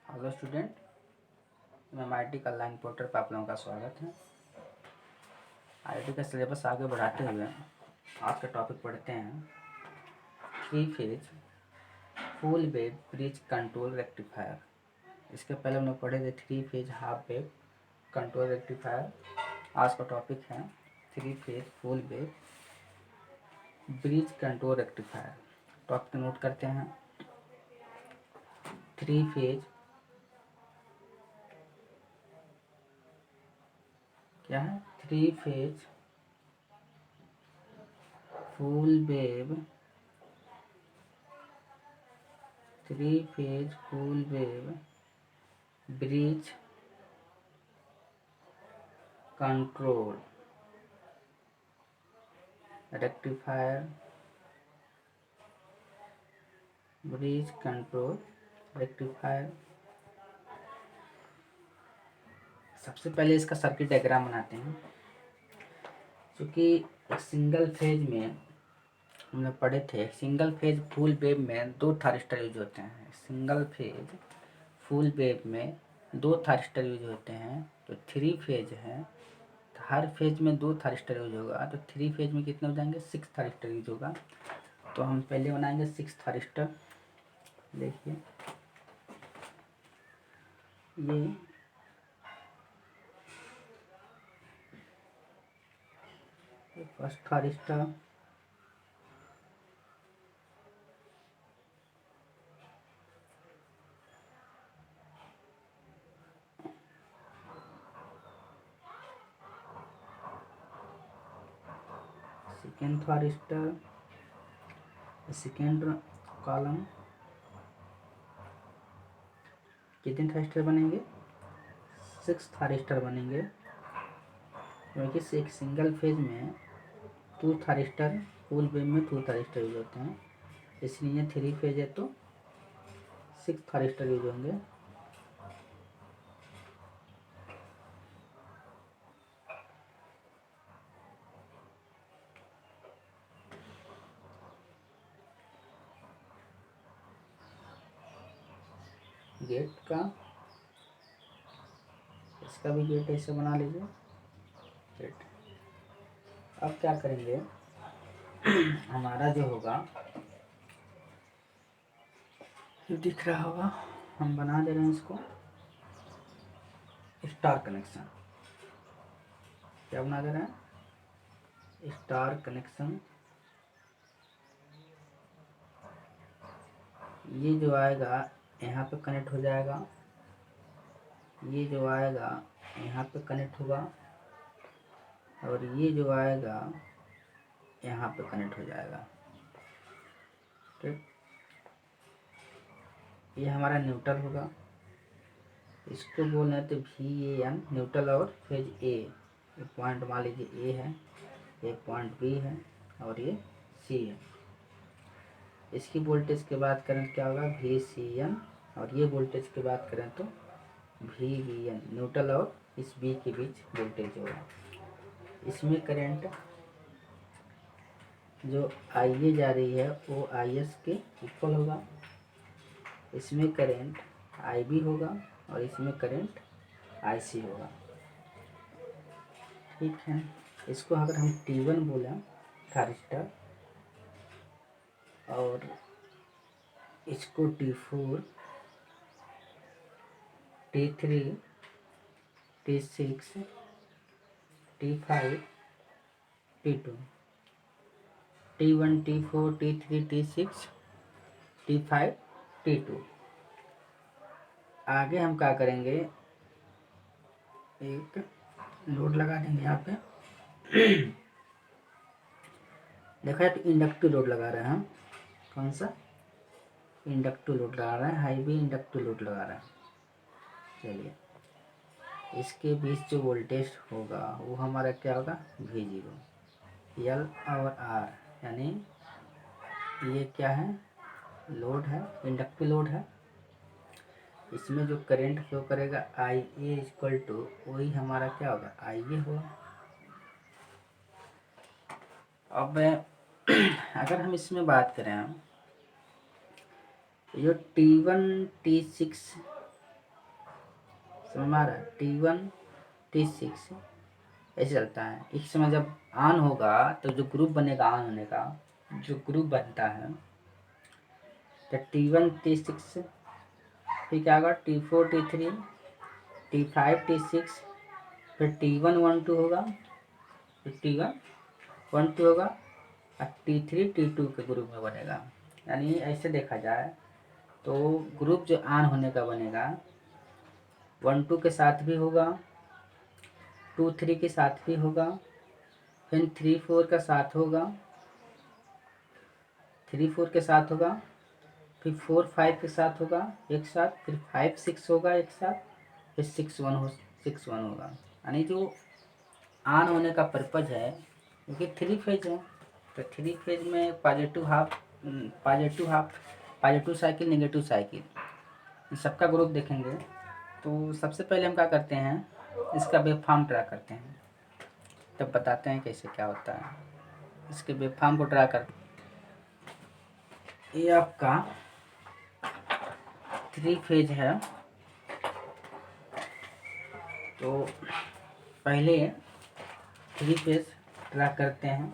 Hello student, MIT का online portal पर आप लोगों का स्वागत है। IIT का सिलेबस आगे बढ़ाते हुए आज का टॉपिक पढ़ते हैं three phase full wave bridge control rectifier. इसके पहले हम लोग पढ़े थे three phase half wave control rectifier. आज का टॉपिक है three phase full wave bridge control rectifier. Topic note करते हैं। थ्री फेज क्या है? Three phase full wave bridge control rectifier bridge control rectifier. सबसे पहले इसका सर्किट डायग्राम बनाते हैं। क्योंकि एक सिंगल फेज में हम लोग पढ़े थे, सिंगल फेज फुल वेव में दो थारिस्टर यूज होते हैं। सिंगल फेज फुल वेव में दो थारिस्टर यूज होते हैं। तो थ्री फेज है तो हर फेज में दो थारिस्टर यूज होगा। तो थ्री फेज में कितने हो जाएंगे? सिक्स थारिस्टर यूज होगा। तो हम पहले बनाएंगे सिक्स थारिस्टर। देखिए ये first thyristor, second thyristor, second column. कितने थारिस्टर बनेंगे? सिक्स थारिस्टर बनेंगे। क्योंकि एक सिंगल फेज में टू थारिस्टर, फुल वेव में टू थारिस्टर यूज होते हैं, इसलिए थ्री फेज है तो सिक्स थारिस्टर यूज होंगे। गेट का, इसका भी गेट ऐसे बना लीजिए। गेट अब क्या करेंगे, हमारा जो होगा दिख रहा होगा, हम बना दे रहे हैं इसको स्टार कनेक्शन। क्या बना दे रहे हैं? Star connection. ये जो आएगा यहाँ पे कनेक्ट हो जाएगा, ये जो आएगा यहाँ पे कनेक्ट होगा, और ये जो आएगा यहाँ पे कनेक्ट हो जाएगा। ठीक, ये हमारा न्यूट्रल होगा। इसको बोल रहे थे VAN न्यूट्रल। और फेज ए, पॉइंट मान लीजिए ए है, एक पॉइंट बी है और ये सी है। इसकी वोल्टेज की बात करें क्या होगा? VCN। और ये वोल्टेज की बात करें तो VBN। न्यूट्रल और इस बी के बीच वोल्टेज होगा। इसमें करंट जो IA जा रही है वो IS के इक्वल होगा। इसमें करंट IB होगा और इसमें करंट IC होगा। ठीक है, इसको अगर हम T1 बोले थारिस्टर, और इसको T4, T3, T6, T5, T2, T1, T4, T3, T6, T5, T2। आगे हम क्या करेंगे, एक लोड लगा देंगे यहाँ पे। देखा है तो इंडक्टिव लोड लगा रहे हैं हम। कौन सा? इंडक्टिव लोड लगा रहे हैं, हाईवे इंडक्टिव लोड लगा रहे हैं। चलिए, इसके बीच जो वोल्टेज होगा वो हमारा क्या होगा? V0। L और R, यानी ये क्या है? लोड है, इंडक्टिव लोड है। इसमें जो करंट फ्लो करेगा IA इक्वल टू, वही हमारा क्या होगा? IA होगा। अब अगर हम इसमें बात करें, जो T1, T6 समझ में आ रहा है। T1 T6 ऐसे चलता है। एक समय जब ऑन होगा तो जो ग्रुप बनेगा, ऑन होने का जो ग्रुप बनता है, तो T1 T6, फिर क्या होगा T4 T3 T5 T6, फिर T1 1 2 होगा, फिर T1 1 2 होगा और T3 T2 के ग्रुप में बनेगा। यानी ऐसे देखा जाए तो ग्रुप जो ऑन होने का बनेगा 1 2 के साथ भी होगा, 2 3 के साथ भी होगा, फिर 3 4 का साथ होगा, 3 4 के साथ होगा, फिर 4 5 के साथ होगा एक साथ, फिर 5 6 होगा एक साथ, फिर 6 1 होगा। यानी जो ऑन होने का पर्पज है, क्योंकि 3 फेज है तो 3 फेज में पॉजिटिव साइकिल, नेगेटिव साइकिल, इन सबका ग्रुप देखेंगे। तो सबसे पहले हम क्या करते हैं, इसका वेव फॉर्म ड्रा करते हैं, तब बताते हैं कैसे क्या होता है। इसके वेव फॉर्म को ड्रा कर, ये आपका 3 फेज है। तो पहले 3 फेज ड्रा करते हैं।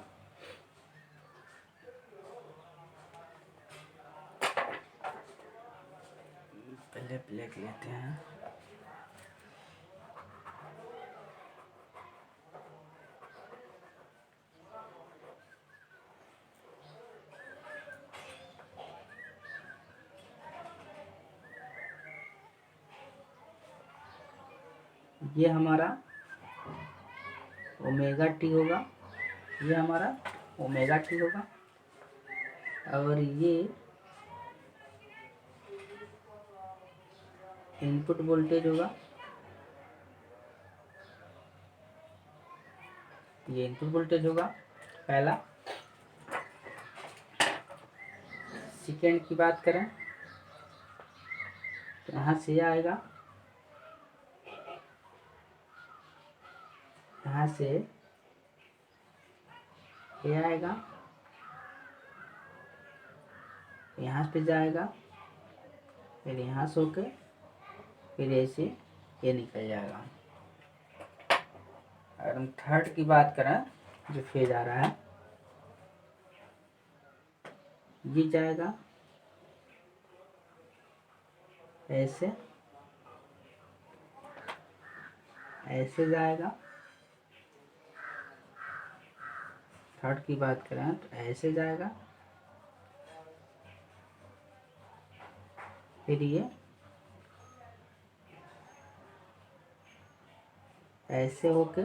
पहले ब्लैक लेते हैं। ये हमारा ओमेगा टी होगा, ये हमारा ओमेगा टी होगा, और ये इनपुट वोल्टेज होगा, ये इनपुट वोल्टेज होगा पहला। सेकेंड की बात करें तो यहाँ से आएगा, यहाँ से ये आएगा, यहाँ पे जाएगा, फिर यहाँ से होके फिर ऐसे ये निकल जाएगा। अगर हम थर्ड की बात करें, जो फेज आ रहा है, ये जाएगा ऐसे, ऐसे जाएगा। थर्ड की बात करें तो ऐसे जाएगा, फिर ये ऐसे होके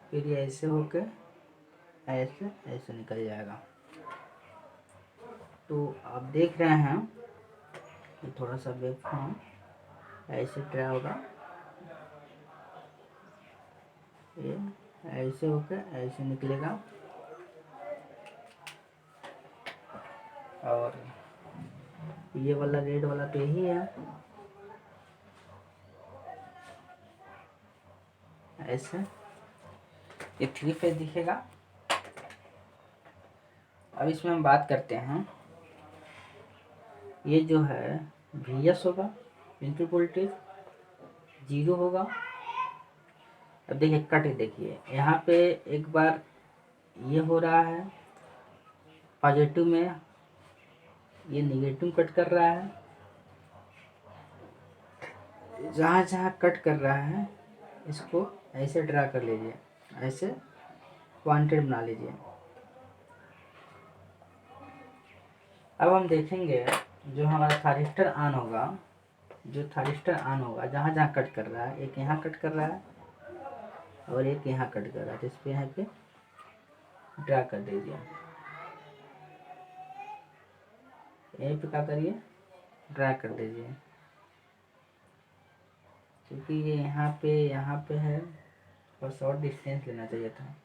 फिर ये ऐसे होके ऐसे ऐसे निकल जाएगा। तो आप देख रहे हैं कि थोड़ा सा वेव फॉर्म ऐसे ड्रा होगा, ये ऐसे होके ऐसे निकलेगा, और ये वाला रेड वाला तो यही है, ऐसे ये 3 फेज दिखेगा। अब इसमें हम बात करते हैं, ये जो है VS होगा, इनपुट वोल्टेज 0 होगा। अब देखिए कट, देखिए यहाँ पे एक बार ये हो रहा है पॉजिटिव में, ये निगेटिव कट कर रहा है। जहाँ जहाँ कट कर रहा है इसको ऐसे ड्रा कर लीजिए, ऐसे वांटेड बना लीजिए। अब हम देखेंगे जो हमारा थारिस्टर ऑन होगा, जो थारिस्टर ऑन होगा जहाँ जहाँ कट कर रहा है, एक यहाँ कट कर रहा है और एक यहाँ कट कर रहा है, तो इस पर यहाँ पे ड्रा कर दीजिए। यहीं पे क्या करिए, ड्रा कर दीजिए, क्योंकि ये यहाँ पे है और शॉर्ट डिस्टेंस लेना चाहिए था।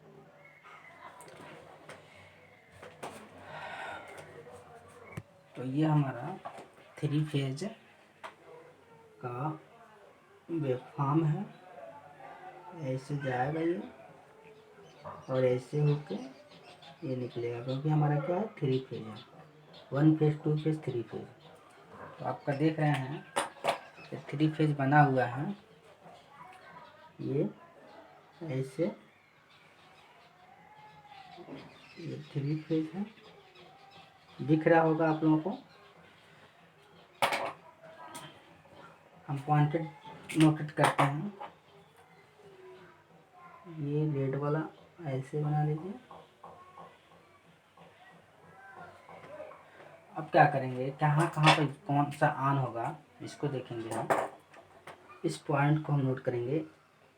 तो ये हमारा 3 फेज का वेवफॉर्म है, ऐसे जाएगा ये और ऐसे होके ये निकलेगा, क्योंकि हमारा क्या है, 3 फेज है, 1 फेज 2 फेज 3 फेज। तो आपका देख रहे हैं 3 फेज बना हुआ है, ये ऐसे, ये 3 फेज है, दिख रहा होगा आप लोगों को। हम पॉइंटेड नोटेट करते हैं, ये रेड वाला ऐसे बना लीजिए। अब क्या करेंगे, कहाँ कहाँ पर कौन सा ऑन होगा इसको देखेंगे हम। इस पॉइंट को हम नोट करेंगे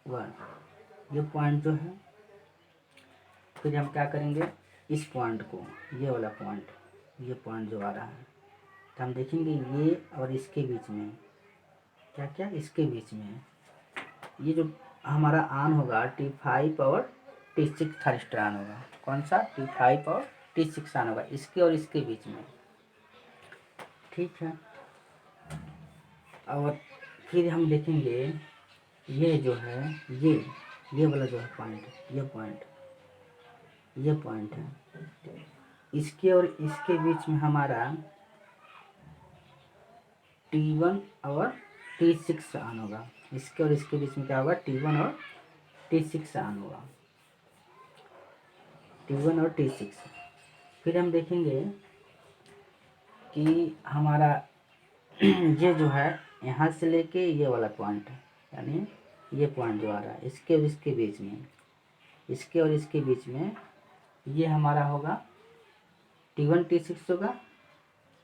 1, ये पॉइंट जो है। फिर हम क्या करेंगे, इस पॉइंट को, ये वाला पॉइंट, ये पॉइंट जो आ रहा है, तो हम देखेंगे ये और इसके बीच में क्या क्या, इसके बीच में ये जो हमारा ऑन होगा T5 और T6 थर्स्टर ऑन होगा। कौन सा, T5 और T6 ऑन होगा, इसके और इसके बीच में। ठीक है, और फिर हम देखेंगे ये जो है, ये वाला जो है पॉइंट, ये पॉइंट है, इसके और इसके बीच में हमारा T1 और T6 ऑन होगा। इसके और इसके बीच में क्या होगा, T1 और T6 ऑन होगा, T1 और T6। फिर हम देखेंगे कि हमारा ये जो है यहाँ से लेके ये वाला पॉइंट, यानी ये पॉइंट जो आ रहा है, इसके और इसके बीच में, इसके और इसके बीच में ये हमारा होगा T1 T6 होगा,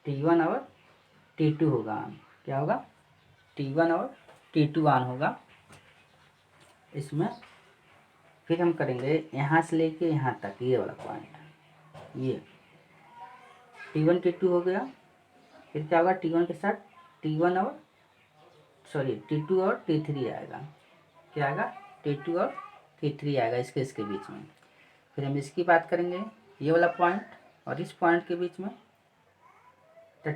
T1 और T2 होगा। क्या होगा, T1 और T2 ऑन होगा इसमें। फिर हम करेंगे यहाँ से लेके यहाँ तक, ये वाला पॉइंट, ये T1 T2 हो गया। फिर क्या होगा, T1 के साथ T1 और T2 और T3 आएगा। क्या आएगा, T2 और T3 आएगा इसके इसके बीच में। फिर हम इसकी बात करेंगे, ये वाला पॉइंट और इस पॉइंट के बीच में, तो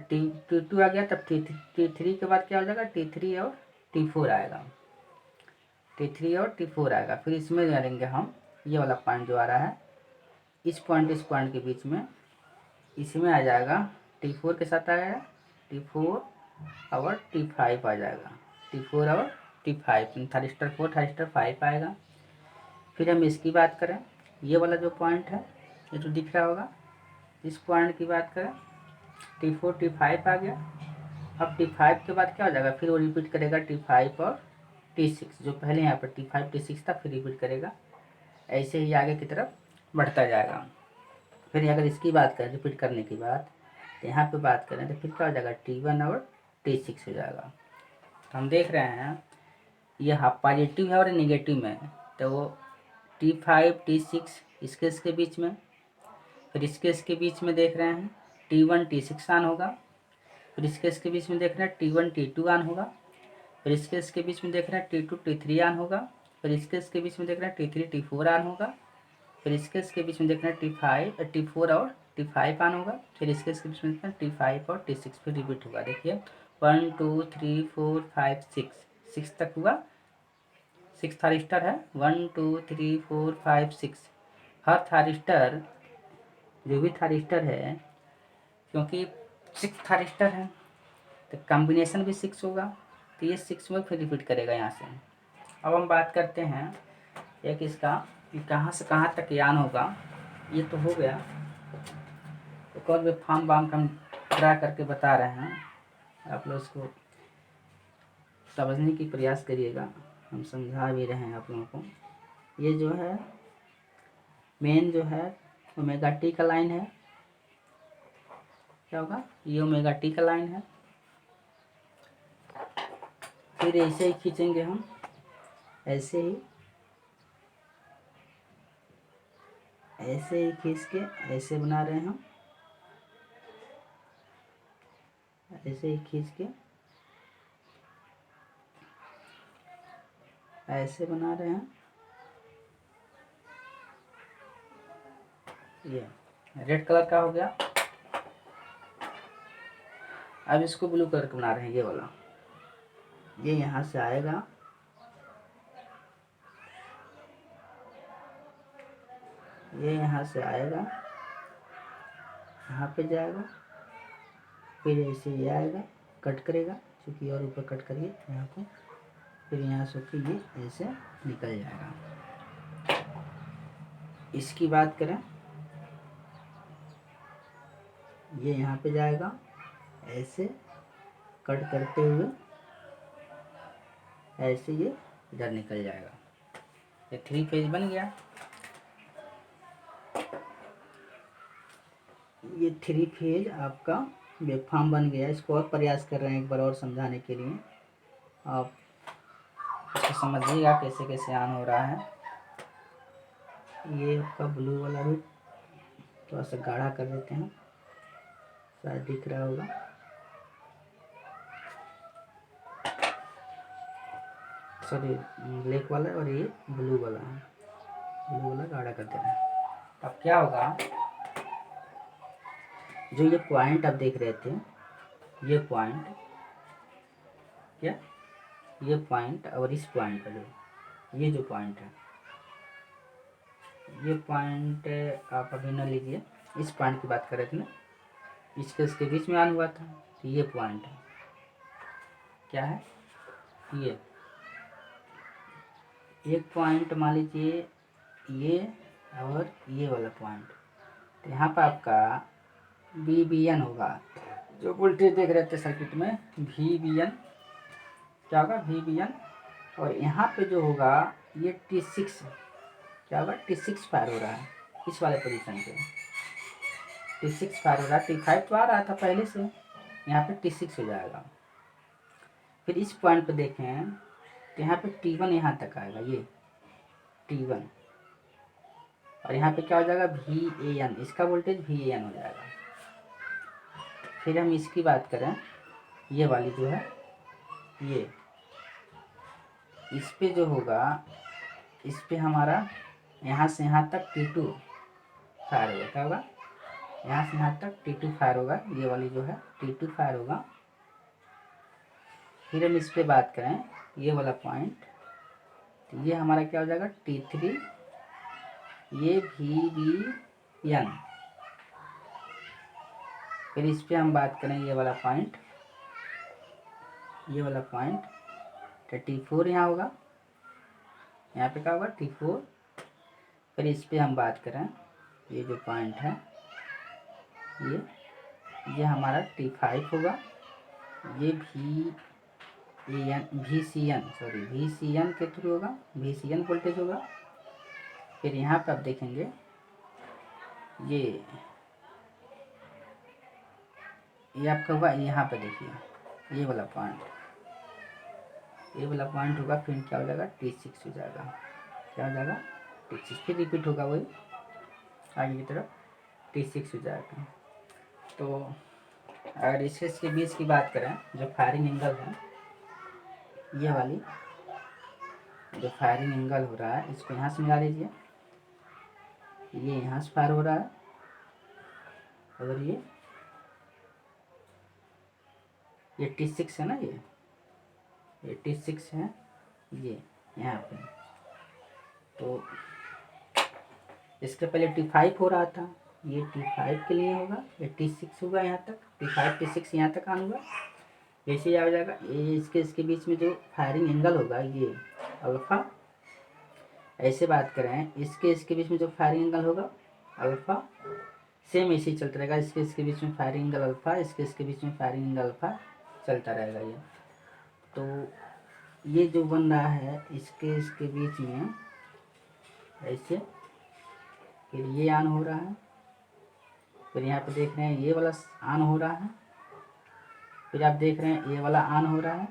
T2 आ गया, तब T3 के बाद क्या हो जाएगा, T3 और T4 आएगा, T3 और T4 आएगा। फिर इसमें करेंगे हम, ये वाला पॉइंट जो आ रहा है, इस पॉइंट के बीच में, इसमें आ जाएगा T4 के साथ आएगा, T4 और T5 आ जाएगा, T4 और T5, थर्स्टर 4 थर्स्टर 5 आएगा। फिर हम इसकी बात करें, ये वाला जो पॉइंट है, ये जो दिख रहा होगा, इस पॉइंट की बात करें, T4 T5 आ गया। अब T5 के बाद क्या हो जाएगा, फिर वो रिपीट करेगा T5 और T6, जो पहले यहाँ पर T5 T6 था, फिर रिपीट करेगा, ऐसे ही आगे की तरफ बढ़ता जाएगा। फिर अगर इसकी बात करें रिपीट करने की बात, तो यहाँ पे बात करें तो फिर क्या हो जाएगा, T1 और T6 हो जाएगा। तो हम देख रहे हैं ये हाफ पॉजिटिव है और निगेटिव में, तो वो T5 T6 इसके बीच में, फिर इसके बीच में देख रहे हैं T1 T6 ऑन होगा। फिर इसके बीच में देख रहे हैं T1 T2 ऑन होगा। फिर इसके बीच में देख रहे हैं T2 T3 ऑन होगा। फिर इसके बीच में देख रहे हैं T3 T4 ऑन होगा। फिर इसके बीच में देख रहे हैं T4 और T5 ऑन होगा। फिर इसके बीच में देख रहे हैं T5 और T6 फिर रिपीट होगा। देखिए 1 2 3 4 5 6 तक हुआ, 6 थारिस्टर है, 1 2 3 4 5 6। हर थारिस्टर, जो भी थारिस्टर है, क्योंकि 6 थारिस्टर है तो कॉम्बिनेशन भी 6 होगा, तो ये 6 में फिर रिपीट करेगा यहाँ से। अब हम बात करते हैं एक इसका कि कहाँ से कहाँ तक यान होगा। ये तो हो गया, एक और भी फार्म वाम का हम ट्राई करके बता रहे हैं, आप लोग इसको समझने की प्रयास करिएगा, हम समझा भी रहे हैं आप लोगों को। ये जो है मेन जो है ओमेगा टी का लाइन है, क्या होगा, ये ओमेगा टी का लाइन है। फिर ऐसे ही खींचेंगे हम, ऐसे ही खींच के ऐसे बना रहे हैं हम, ऐसे ही खींच के ऐसे बना रहे हैं। ये रेड कलर का हो गया। अब इसको ब्लू कलर का बना रहे हैं, ये वाला, ये यहाँ से आएगा, ये यहाँ से आएगा, यहाँ पे जाएगा, फिर ऐसे ये आएगा, कट करेगा क्योंकि और ऊपर कट करिए यहाँ पे, फिर यहाँ से होकर ये ऐसे निकल जाएगा। इसकी बात करें, ये यहाँ पे जाएगा, ऐसे कट करते हुए ऐसे ये इधर निकल जाएगा। ये 3 फेज बन गया। ये 3 फेज आपका वेवफॉर्म बन गया। इसको और प्रयास कर रहे हैं एक बार और समझाने के लिए, आप इसको समझिएगा कैसे कैसे ऑन हो रहा है। ये आपका ब्लू वाला भी थोड़ा सा गाढ़ा कर देते हैं, शायद दिख रहा होगा। सॉरी, ब्लैक वाला और ये ब्लू वाला है, ब्लू वाला गाढ़ा कर देना है। अब क्या होगा, जो ये पॉइंट आप देख रहे थे, ये पॉइंट, क्या ये पॉइंट और इस पॉइंट का जो ये जो पॉइंट है, ये पॉइंट आप अभी न लीजिए, इस पॉइंट की बात कर रहे थे ना, इसके बीच में ऑन हुआ था। तो ये पॉइंट है, क्या है ये एक पॉइंट, मान लीजिए ये और ये वाला पॉइंट। तो यहाँ पर आपका VBN होगा, जो वोल्टेज देख रहे थे सर्किट में, VBN क्या होगा, VBN। और यहाँ पे जो होगा ये T6, क्या होगा, T6 फायर हो रहा है इस वाले पोजीशन पे, T6 फायर हो रहा है। T5 तो आ रहा था पहले से, यहाँ पे T6 हो जाएगा। फिर इस पॉइंट पे देखें तो यहाँ पे T1 यहाँ तक आएगा, ये T1, और यहाँ पे क्या हो जाएगा, VAN, इसका वोल्टेज VAN हो जाएगा। फिर हम इसकी बात करें, ये वाली जो है, ये इस पे जो होगा, इस पे हमारा यहाँ से यहाँ तक T2 फायर होगा। क्या होगा, यहाँ से यहाँ तक T2 फायर होगा, ये वाली जो है T2 फायर होगा। फिर हम इस पे बात करें, ये वाला पॉइंट, तो ये हमारा क्या हो जाएगा, T3, ये VBN। फिर इस पे हम बात करें, ये वाला पॉइंट, ये वाला पॉइंट, तो T4 यहाँ होगा, यहाँ पे क्या होगा, T4। फिर इस पे हम बात करें, ये जो पॉइंट है, ये हमारा T5 होगा, ये VCN के थ्रू होगा, VCN वोल्टेज होगा। फिर यहाँ पे आप देखेंगे, ये आपका हुआ, यहाँ पे देखिए ये वाला पॉइंट, ये वाला पॉइंट होगा। फिर क्या हो जाएगा, T6 हो जाएगा। क्या हो जाएगा, T6। फिर रिपीट होगा वही आगे की तरफ, T6 हो जाएगा। तो अगर इसके बीच की बात करें, जो फायरिंग एंगल है, ये वाली जो फायरिंग एंगल हो रहा है, इसको यहाँ से मिला लीजिए, ये यहाँ से फायर हो रहा है, अगर ये T6 है ना, ये T6 है, ये यहाँ पे। तो इसके पहले T5 हो रहा था, ये T5 के लिए होगा, ये T6 होगा यहाँ तक, T5 T6 यहाँ तक आऊँगा, जैसे आ जाएगा। ये इसके बीच में जो फायरिंग एंगल होगा, ये अल्फ़ा। ऐसे बात करें, इसके बीच में जो फायरिंग एंगल होगा अल्फ़ा, सेम ऐसे ही चलता रहेगा। इसके बीच में फायरिंग एंगल अल्फ़ा, इसके बीच में फायरिंग एंगल अल्फ़ा चलता रहेगा ये। तो ये जो बन रहा है, इसके बीच में ऐसे, फिर ये ऑन हो रहा है, फिर यहाँ पे देख रहे हैं ये वाला ऑन हो रहा है, फिर आप देख रहे हैं ये वाला ऑन हो रहा है,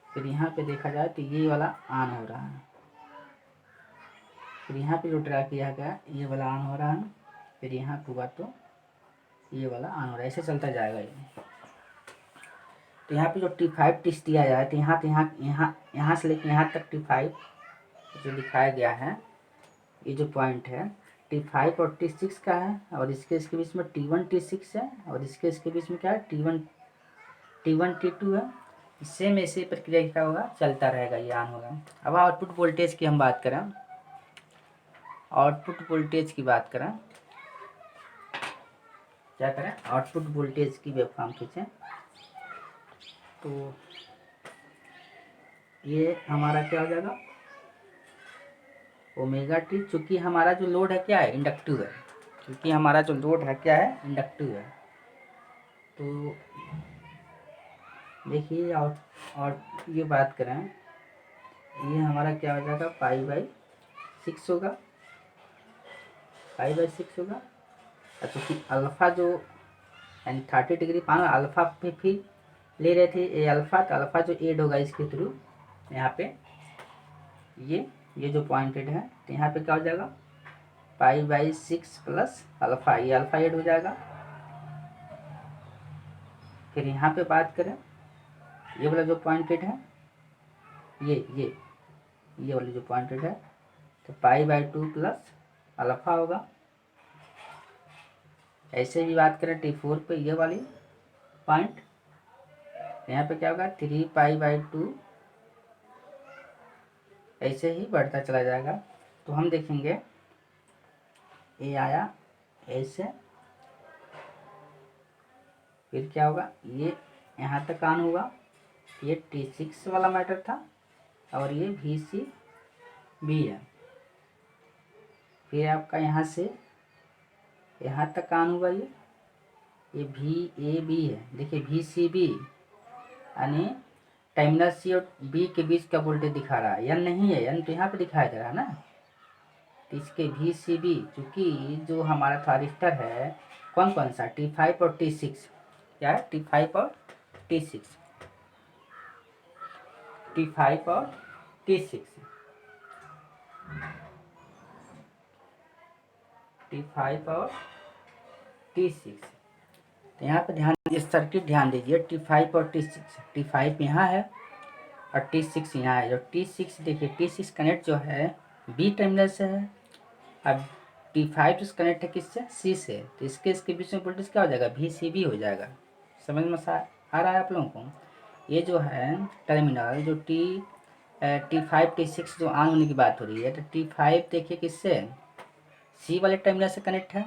फिर यहाँ पे देखा जाए तो ये वाला ऑन हो रहा है, फिर यहाँ पे जो ट्राई किया गया ये वाला ऑन हो रहा है, फिर यहाँ पे हुआ तो ये वाला ऑन हो रहा है। ऐसे चलता जाएगा ये। तो यहाँ पे जो T5 टिस्ट दिया जाए, तो यहाँ से लेकर यहाँ तक T5 जो दिखाया गया है, ये जो पॉइंट है T5 और T6 का है, और इसके बीच में T1 T6 है, और इसके बीच में क्या है, T1 T2 है। सेम ऐसे प्रक्रिया क्या होगा, चलता रहेगा, ये ऑन होगा। अब आउटपुट वोल्टेज की हम बात करें, आउटपुट वोल्टेज की बात करें, क्या करें, आउटपुट वोल्टेज की वेवफॉर्म खींचें। तो ये हमारा क्या हो जाएगा, ओमेगा टी। चूँकि हमारा जो लोड है क्या है, इंडक्टिव है। क्योंकि हमारा जो लोड है क्या है, इंडक्टिव है। तो देखिए और ये बात करें, ये हमारा क्या हो जाएगा, पाई/6 होगा, पाई/6 होगा। अच्छा, फिर अल्फ़ा जो यानी 30 डिग्री पाना अल्फ़ा पे फिर ले रहे थे ये अल्फ़ा, तो अल्फ़ा जो एड होगा इसके थ्रू यहाँ पे ये जो पॉइंटेड है, तो यहाँ पे क्या हो जाएगा, पाई/6 प्लस अल्फ़ा, ये अल्फ़ा एड हो जाएगा। फिर यहाँ पे बात करें, ये वाला जो पॉइंटेड है, ये वाली जो पॉइंटेड है, तो पाई/2 प्लस अल्फ़ा होगा। ऐसे भी बात करें T4 पे, ये वाली पॉइंट, यहाँ पे क्या होगा, 3 पाई/2, ऐसे ही बढ़ता चला जाएगा। तो हम देखेंगे ये आया ऐसे, फिर क्या होगा, ये यहाँ तक ऑन होगा, ये T6 वाला मैटर था, और ये VCB है। फिर आपका यहाँ से यहाँ तक ऑन हुआ, ये VAB है। देखिए VCB यानी टर्मिनल C और B के बीच का वोल्टेज दिखा रहा है, N नहीं है, N तो यहाँ पे दिखाया जा रहा है ना। तो इसके VCB, चूँकि जो हमारा थारिस्टर है कौन कौन सा, T5 और T6, क्या है, T5 और T6, T5 और T6, T5 और T6। तो यहाँ पे ध्यान दीजिए, सर्किट ध्यान दीजिए, T5 और T6, T5 यहाँ है और T6 यहाँ है। जो T6 देखिए, T6 कनेक्ट जो है B टर्मिनल से है, अब T5 जो कनेक्ट है किससे, C से। तो इसके बीच में वोल्टेज क्या हो जाएगा, VCB हो जाएगा। समझ में आ रहा है आप लोगों को। ये जो है टर्मिनल जो T5 T6 जो ऑन होने की बात हो रही है, तो T5 देखिए किससे, C वाले टर्मिनल से कनेक्ट है,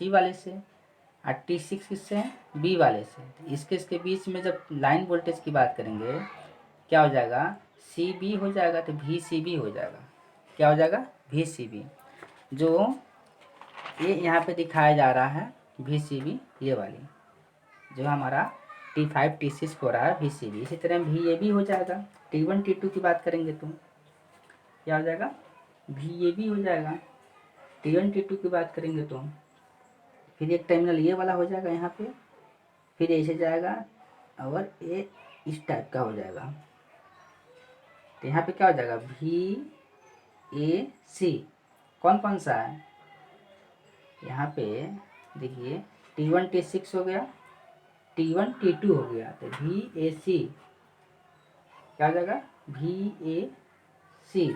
C वाले से, और T6 किससे है, B वाले से। तो इसके बीच में जब लाइन वोल्टेज की बात करेंगे, क्या हो जाएगा, CB हो जाएगा, तो VCB हो जाएगा। क्या हो जाएगा, VCB। जो ये यहाँ पे दिखाया जा रहा है VCB, ये वाली जो हमारा T5 T6 हो रहा है VCB। इसी तरह VAB हो जाएगा। T1 T2 की बात करेंगे तो क्या हो जाएगा, VAB हो जाएगा। T1 T2 की बात करेंगे तो फिर एक टर्मिनल ये वाला हो जाएगा यहाँ पे, फिर ऐसे जाएगा और ये इस टाइप का हो जाएगा। तो यहाँ पे क्या हो जाएगा, VAC कौन कौन सा है, यहाँ पे देखिए T1 T6 हो गया, T1 T2 हो गया, तो VAC क्या हो जाएगा, VAC।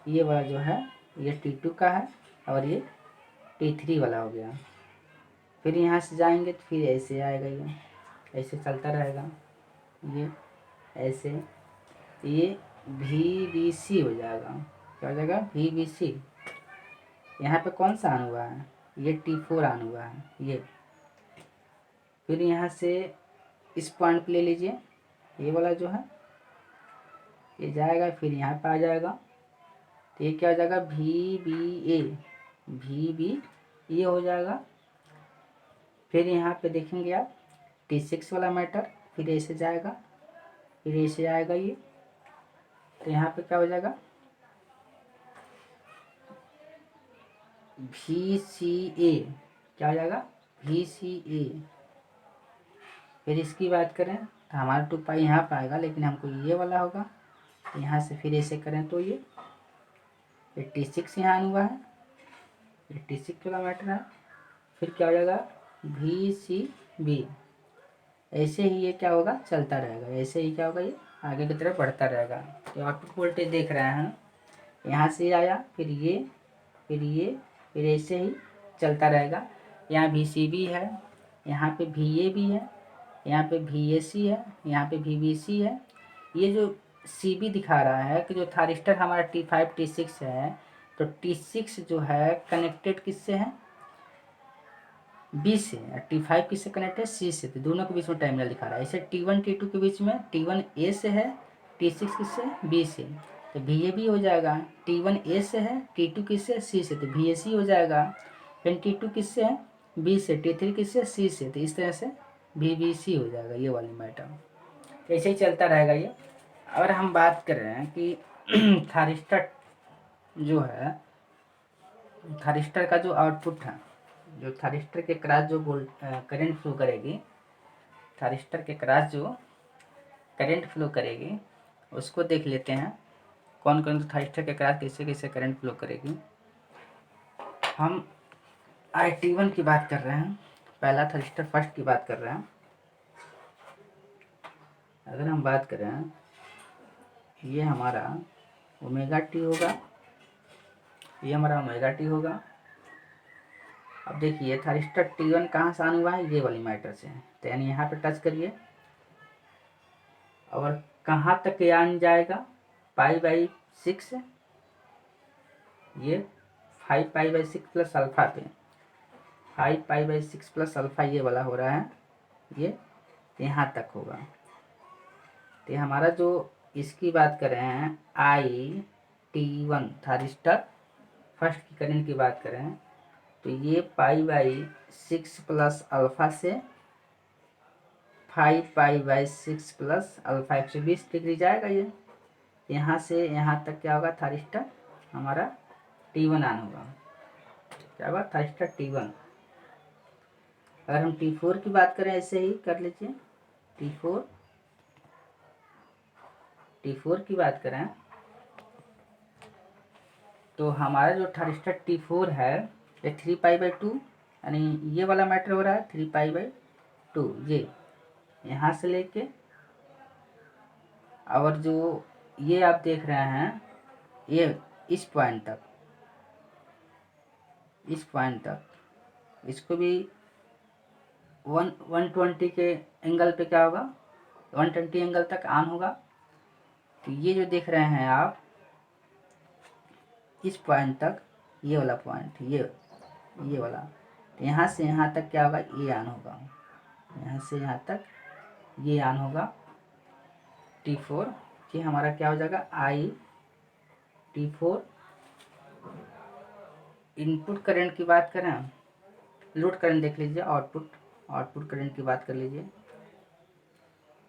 ये वाला जो है ये T2 का है और ये T3 वाला हो गया। फिर यहाँ से जाएंगे तो फिर ऐसे आएगा, ये ऐसे चलता रहेगा, ये ऐसे, ये VBC हो जाएगा। क्या हो जाएगा, VBC। यहाँ पे कौन सा आन हुआ है, ये T4 आन हुआ है ये। फिर यहाँ से इस पॉइंट पे ले लीजिए, ये वाला जो है ये जाएगा, फिर यहाँ पे आ जाएगा, तो ये क्या हो जाएगा, VBA हो जाएगा। फिर यहाँ पे देखेंगे आप T6 वाला मैटर, फिर ऐसे जाएगा, फिर ऐसे आएगा ये, तो यहाँ पे क्या हो जाएगा, VCA। क्या हो जाएगा, VCA। फिर इसकी बात करें तो हमारा 2 पाई यहाँ पे आएगा, लेकिन हमको ये वाला होगा, तो यहाँ से फिर ऐसे करें तो ये T6 यहाँ हुआ है, ये T6 वाला मैटर है। फिर क्या हो जाएगा, VCB। ऐसे ही ये क्या होगा, चलता रहेगा, ऐसे ही क्या होगा, ये आगे की तरफ बढ़ता रहेगा। तो आउटपुट वोल्टेज देख रहे हैं, यहाँ से आया, फिर ये, फिर ये, फिर ऐसे ही चलता रहेगा। यहाँ VCB है, यहाँ पे VAB है, यहाँ पे VAC है, यहाँ पे VBC है। ये जो CB दिखा रहा है कि जो थारिस्टर हमारा T5 T6 है, तो T6 जो है कनेक्टेड किससे है, बी से, T5 किससे कनेक्ट है, सी से, तो दोनों के बीच में टर्मिनल दिखा रहा है। ऐसे T1 T2 के बीच में T1 ए से है, T6 किससे, बी से, तो VAB हो जाएगा। T1 ए से है, T2 किससे, सी से, तो VAC हो जाएगा। फिर T2 किससे है, बी से, T3 किससे, सी से, तो इस तरह से VBC हो जाएगा ये वाली मैटर। ऐसे ही चलता रहेगा ये। अगर हम बात कर रहे हैं कि थारिस्टर जो है, थारिस्टर का जो आउटपुट है, जो थारिस्टर के क्रॉस जो करंट फ्लो करेगी, थारिस्टर के क्रॉस जो करंट फ्लो करेगी उसको देख लेते हैं। कौन कौन थारिस्टर के क्रॉस किससे किससे करंट फ्लो करेगी। हम IT1 की बात कर रहे हैं, पहला थारिस्टर फर्स्ट की बात कर रहे हैं। अगर हम बात करें, ये हमारा ओमेगा टी होगा, ये हमारा ओमेगा टी होगा। अब देखिए थारिस्टर T1 कहाँ से आने हुआ है, ये वाली मैटर से, तो यानी यहाँ पे टच करिए और कहाँ तक ये आन जाएगा, π/6, ये 5π/6 प्लस अल्फा पे, 5π/6 प्लस अल्फा ये वाला हो रहा है, ये यहाँ तक होगा। तो हमारा जो इसकी बात कर रहे हैं IT1 थारिस्टर फर्स्ट की करंट की बात करें, तो ये π/6 प्लस अल्फा से 5π/6 प्लस अल्फा 120 डिग्री जाएगा। ये यहाँ से यहाँ तक क्या होगा, थारिस्टर हमारा T1 ऑन होगा। क्या होगा, थारिस्टर T1। अगर हम T4 की बात करें, ऐसे ही कर लीजिए, T4 की बात करें तो हमारा जो थारिस्टर T4 है ये 3π/2, यानी ये वाला मैटर हो रहा है 3π/2, ये यहाँ से लेके और जो ये आप देख रहे हैं ये इस पॉइंट तक, इस पॉइंट तक, इसको भी 120 के एंगल पे क्या होगा, 120 एंगल तक ऑन होगा। तो ये जो देख रहे हैं आप इस पॉइंट तक, ये वाला पॉइंट, ये वाला, तो यहाँ से यहाँ तक क्या होगा, ये ऑन होगा, यहाँ से यहाँ तक ये ऑन होगा T4। ये हमारा क्या हो जाएगा, T4। इनपुट करंट की बात करें, लोड करंट देख लीजिए, आउटपुट करंट की बात कर लीजिए,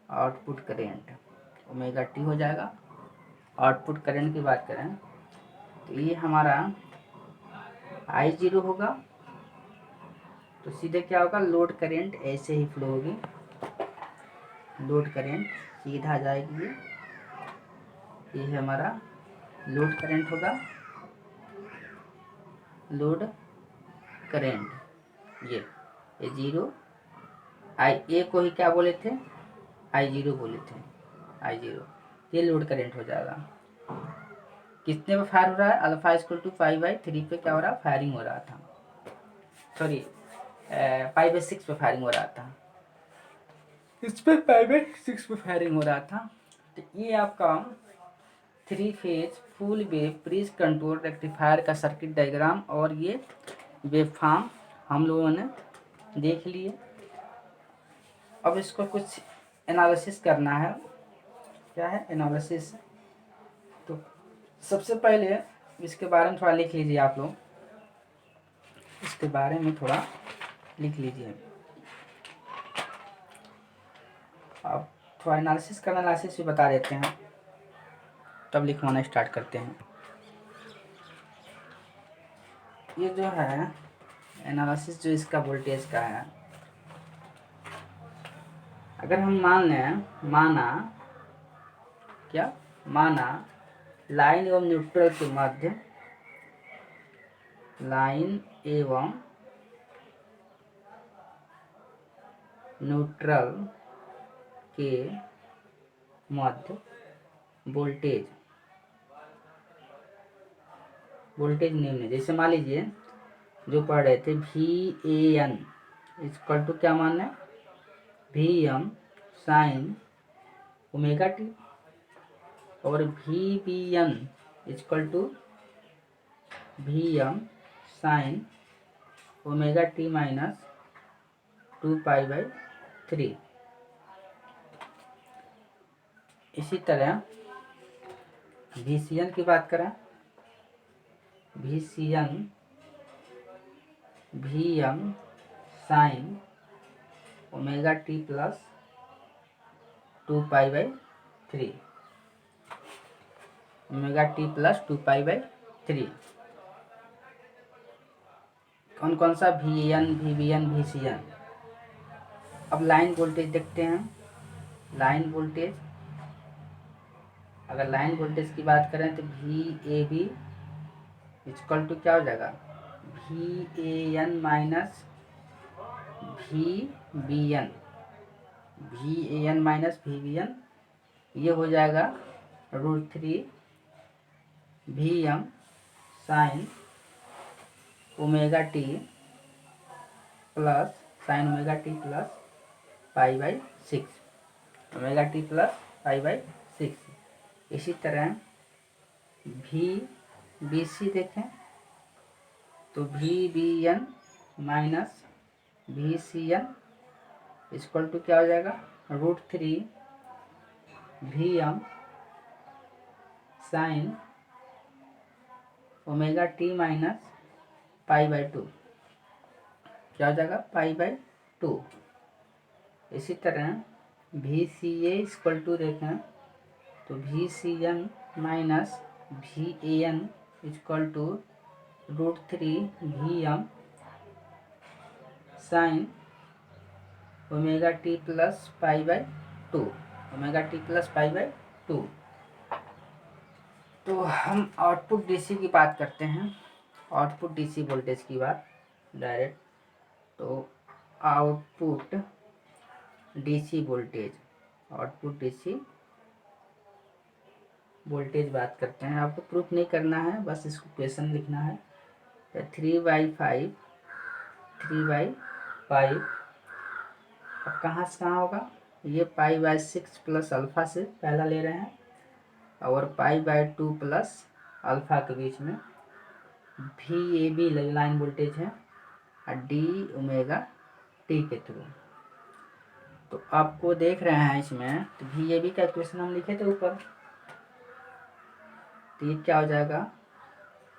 आउटपुट करंट ओमेगा टी हो जाएगा। आउटपुट करंट की बात करें तो ये हमारा I0 होगा, तो सीधे क्या होगा, लोड करंट ऐसे ही फ्लो होगी, लोड करंट सीधा जाएगी, ये हमारा लोड करंट होगा, लोड करंट, ये जीरो, ए को ही क्या बोले थे, I0 बोले थे, I0, ये लोड करंट हो जाएगा। कितने पे फायर हो रहा है, अल्फा इक्वल टू 5/3 पे क्या हो रहा है, फायरिंग हो रहा था, सॉरी 5/6 पे फायरिंग हो रहा था, इस पे 5/6 पे फायरिंग हो रहा था। तो ये आपका 3 फेज फुल वेव प्रीस कंट्रोल रेक्टिफायर का सर्किट डायग्राम और ये वेवफॉर्म हम लोगों ने देख लिए। अब इसको कुछ एनालिसिस करना है। क्या है एनालिसिस, तो सबसे पहले इसके बारे में थोड़ा लिख लीजिए आप लोग, इसके बारे में थोड़ा लिख लीजिए। अब थोड़ा एनालिसिस करना, एनालिसिस भी बता देते हैं, तब लिखवाना स्टार्ट करते हैं। ये जो है एनालिसिस जो इसका वोल्टेज का है, अगर हम मान लें, माना लाइन एवं न्यूट्रल के मध्य, लाइन एवं न्यूट्रल के मध्य वोल्टेज निम्न, जैसे मान लीजिए जो पढ़ रहे थे VAN इक्वल टू क्या मान है, VM साइन ओमेगा टी, और VBN equal to VM sine omega t minus 2π/3। इसी तरह VCN की बात करें, VCN Vm sin ω t plus 2π/3, ω t plus 2π/3। कौन कौन सा VN VBN VCN। अब लाइन वोल्टेज देखते हैं। लाइन वोल्टेज, अगर लाइन वोल्टेज की बात करें तो VAB इक्वल टू क्या हो जाएगा, VAN minus VBN, VAN minus VBN, ये हो जाएगा √3 VM sine ω t plus π/6, ω t plus π/6। इसी तरह VBC देखें तो VBN minus VCN equal to क्या हो जाएगा, √3 VM साइन ω t माइनस π/2, क्या हो जाएगा, π/2। इसी तरह VCA इक्वल टू देखें तो VCN minus VAN equal to √3 VM sine ω t plus π/2, ω t plus π/2। तो हम आउटपुट DC की बात करते हैं, आउटपुट DC वोल्टेज की बात डायरेक्ट। तो output DC voltage, output DC voltage बात करते हैं। आपको प्रूफ नहीं करना है, बस इसको क्वेश्चन लिखना है। 3/5, 3/5 अब कहाँ से कहाँ होगा, ये π/6 प्लस अल्फ़ा से पहला ले रहे हैं और π/2 प्लस अल्फ़ा के बीच में VAB लाइन वोल्टेज है और dω/t के थ्रू। तो आपको देख रहे हैं इसमें, तो VAB का इक्वेशन हम लिखे थे ऊपर, तो ये क्या हो जाएगा,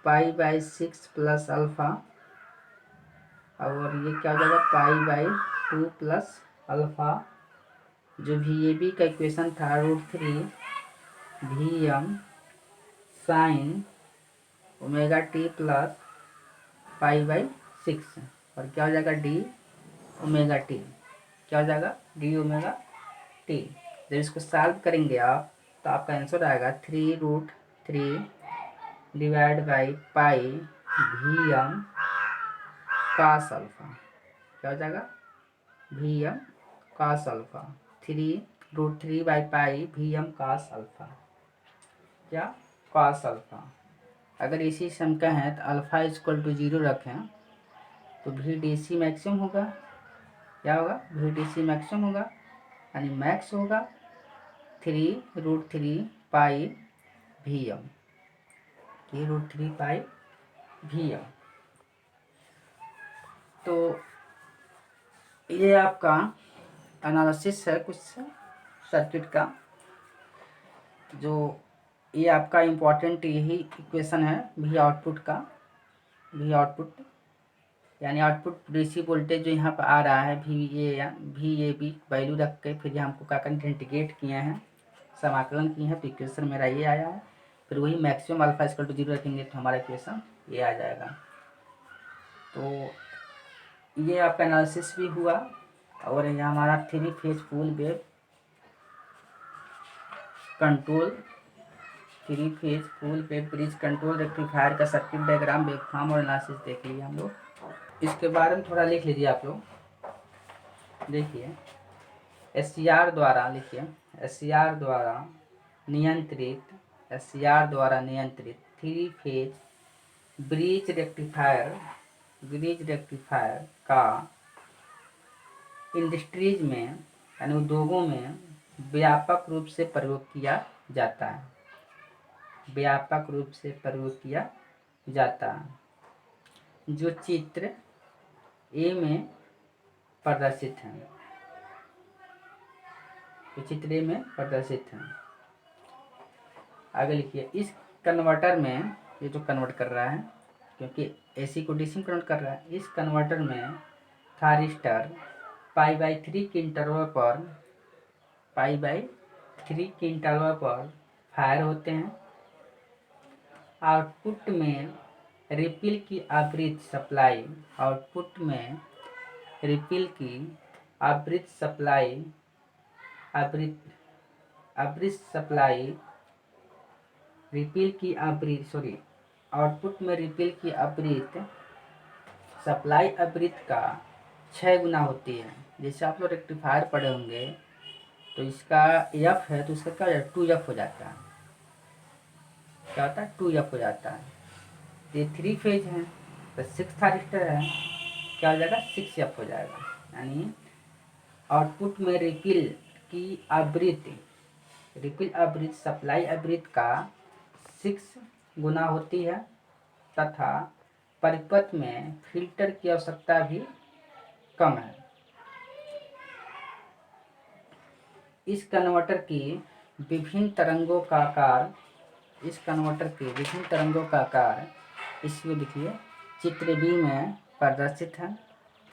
π/6 प्लस अल्फ़ा और ये क्या हो जाएगा, π/2 प्लस अल्फ़ा। जो VAB का इक्वेशन था √3 VM साइन ω t प्लस π/6 और क्या हो जाएगा, dω/t, क्या हो जाएगा, dω/t। जब इसको सॉल्व करेंगे आप तो आपका आंसर आएगा 3√3 divide by pi VM cos alpha, क्या हो जाएगा, VM cos अल्फ़ा, 3√3/पाई VM cos अल्फ़ा, क्या, cos अल्फ़ा। अगर इसी सम का है तो अल्फ़ा इक्वल टू 0 रखें तो VDC मैक्सिमम होगा, क्या होगा, VDC मैक्सिमम होगा, यानी मैक्स होगा 3√3 VM, 3√3 VM। तो ये आपका एनालिसिस है कुछ सर्किट का, जो ये आपका इम्पोर्टेंट यही इक्वेशन है V आउटपुट का। V आउटपुट यानी आउटपुट डीसी वोल्टेज जो यहाँ पर आ रहा है VAB वैल्यू रख के फिर हमको क्या करना, इंटीग्रेट किए हैं, समाकलन किए हैं, तो इक्वेशन मेरा ये आया है। फिर वही मैक्सिमम अल्फा इक्वल टू 0 रखेंगे तो हमारा इक्वेशन ये आ जाएगा। तो ये आपका एनालिसिस भी हुआ और यहाँ हमारा 3 phase full wave control, 3 phase full wave bridge control rectifier का सर्किट डायग्राम, वेवफॉर्म और एनालिसिस देख लिए हम लोग। इसके बारे में थोड़ा लिख लीजिए आप लोग, देखिए SCR द्वारा, लिखिए SCR द्वारा नियंत्रित, SCR द्वारा नियंत्रित 3 फेज ब्रिज रेक्टिफायर का इंडस्ट्रीज में यानी उद्योगों में व्यापक रूप से प्रयोग किया जाता है, व्यापक रूप से प्रयोग किया जाता है। जो चित्र ए में प्रदर्शित हैं, तो चित्र में प्रदर्शित हैं। आगे लिखिए, इस कन्वर्टर में, ये जो कन्वर्ट कर रहा है क्योंकि AC को DC में कन्वर्ट कर रहा है, इस कन्वर्टर में थारिस्टर π/3 के इंटरवल पर फायर होते हैं। आउटपुट में रिपिल की आवृत्ति सप्लाई, आउटपुट में रिपिल की आवृत्ति सप्लाई, रिपिल की आवृत्ति आउटपुट में रिपिल की आवृत्ति सप्लाई आवृत्ति का 6 गुना होती है। जैसे आप लोग रेक्टिफायर पढ़े होंगे तो इसका F है तो इसका क्या हो जाता है, 2F हो जाता है। क्या होता है, 2F हो जाता है। ये 3 फेज है तो 6 थारिस्टर है, क्या हो जाएगा, 6F हो जाएगा। यानी आउटपुट में रिपिल की आवृत्ति, सप्लाई आवृत्ति का 6 गुना होती है तथा परिपथ में फिल्टर की आवश्यकता भी कम है। इस कन्वर्टर की विभिन्न तरंगों का आकार, इसमें देखिए चित्र बी में प्रदर्शित है।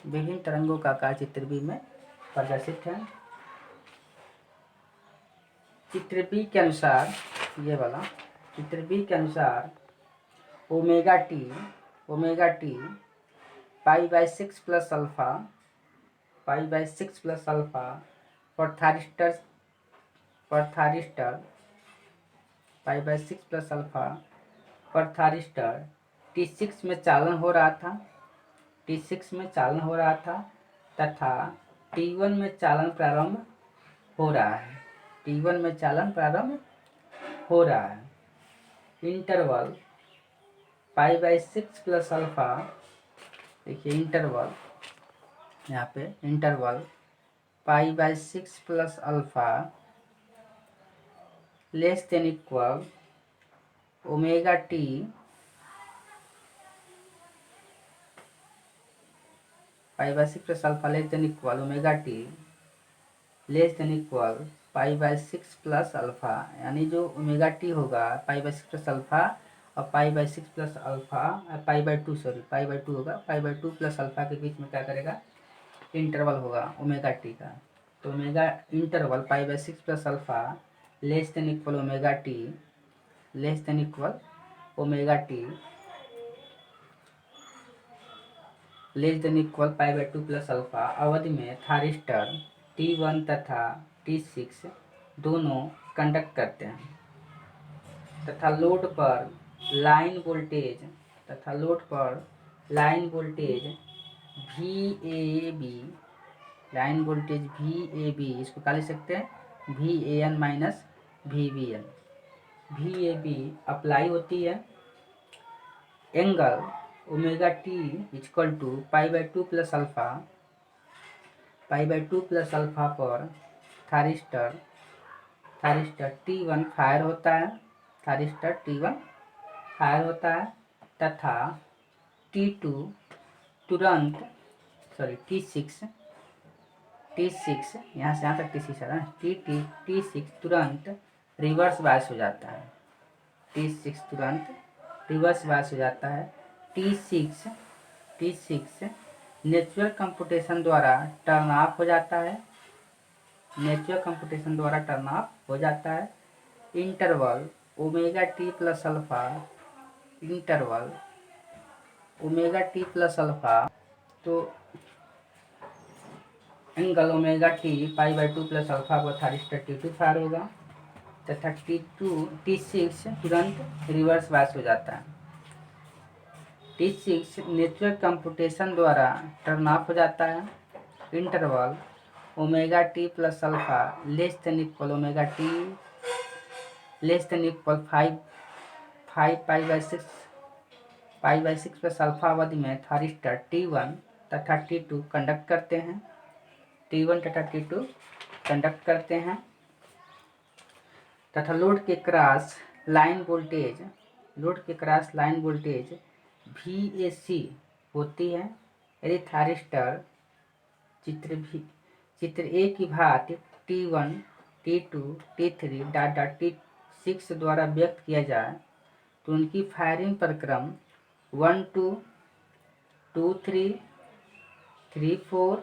विभिन्न तरंगों का आकार चित्र बी में प्रदर्शित है। चित्र बी के अनुसार, ये वाला चित्र बी के अनुसार ओमेगा टी π/6 प्लस अल्फा पर थारिस्टर π/6 प्लस अल्फा पर थारिस्टर T6 में चालन हो रहा था तथा T1 में चालन प्रारंभ हो रहा है। इंटरवल π/6 प्लस अल्फा, देखिए इंटरवल, यहाँ पे interval π/6 plus alpha less than equal omega t π/6 plus alpha less than equal omega t less than equal π/6 plus alpha. यानी जो ओमेगा टी होगा π/6 प्लस अल्फा और π/6 प्लस अल्फा π/2 होगा, π/2 प्लस अल्फा के बीच में क्या करेगा, इंटरवल होगा ओमेगा टी का। तो omega interval π/6 plus alpha less than equal omega t less than equal π/2 plus alpha अवधि में थारिस्टर T1 तथा T6 दोनों कंडक्ट करते हैं तथा लोड पर लाइन वोल्टेज VAB, इसको क्या लिख सकते हैं, VAN minus VBN। VAB apply होती है। Angle omega t equal to π/2 plus alpha पर थारिस्टर T1 फायर होता है, तथा T2 तुरंत T6 यहाँ से यहाँ तक T6 है ना, T6 तुरंत रिवर्स बायस हो जाता है। T6 नेचुरल कंप्यूटेशन द्वारा टर्न ऑफ हो जाता है। Interval omega t plus alpha, तो angle omega t π/2 plus alpha पर थारिस्टर T2 फायर होगा तथा T6 तुरंत रिवर्स बायस हो जाता है। T6 नेचुरल कंप्यूटेशन द्वारा टर्न ऑफ हो जाता है। Interval omega t plus alpha less than equal 5 π/6 plus alpha अवधि में थारिस्टर T1 तथा T2 कंडक्ट करते हैं तथा लोड के क्रॉस लाइन वोल्टेज VAC होती है। यदि थारिस्टर चित्र ए की भांति T1, T2, T3 dot dot T6 द्वारा व्यक्त किया जाए तो उनकी फायरिंग पर क्रम 1 2 2 3 3 4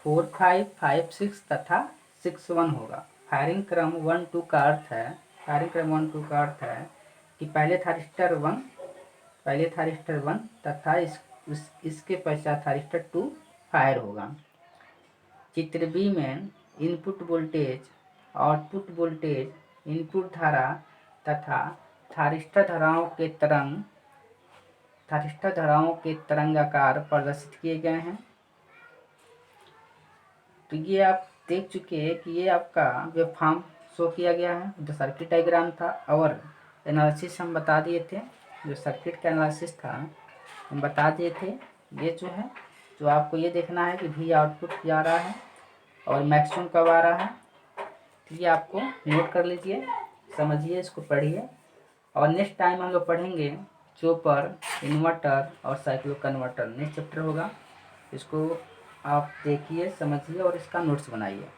4 5 5 6 तथा 6 1 होगा। फायरिंग क्रम 1 2 का अर्थ है कि पहले थारिस्टर 1 तथा इसके पश्चात थारिस्टर 2 फायर होगा। चित्र बी में input voltage, output voltage, input धारा तथा थारिस्टर धाराओं के तरंगाकार प्रदर्शित किए गए हैं। तो ये आप देख चुके हैं कि ये आपका वेवफॉर्म शो किया गया है, जो सर्किट डायग्राम था और एनालिसिस हम बता दिए थे। जो सर्किट का एनालिसिस था हम बता दिए थे। ये जो है, जो आपको ये देखना है कि भी आउटपुट जा रहा है और मैक्सिमम कब आ रहा है। तो ये आपको नोट कर लीजिए, समझिए, इसको पढ़िए और नेक्स्ट टाइम हम लोग पढ़ेंगे चोपर, इन्वर्टर और साइक्लो कन्वर्टर। नेक्स्ट चैप्टर होगा, इसको आप देखिए, समझिए और इसका नोट्स बनाइए।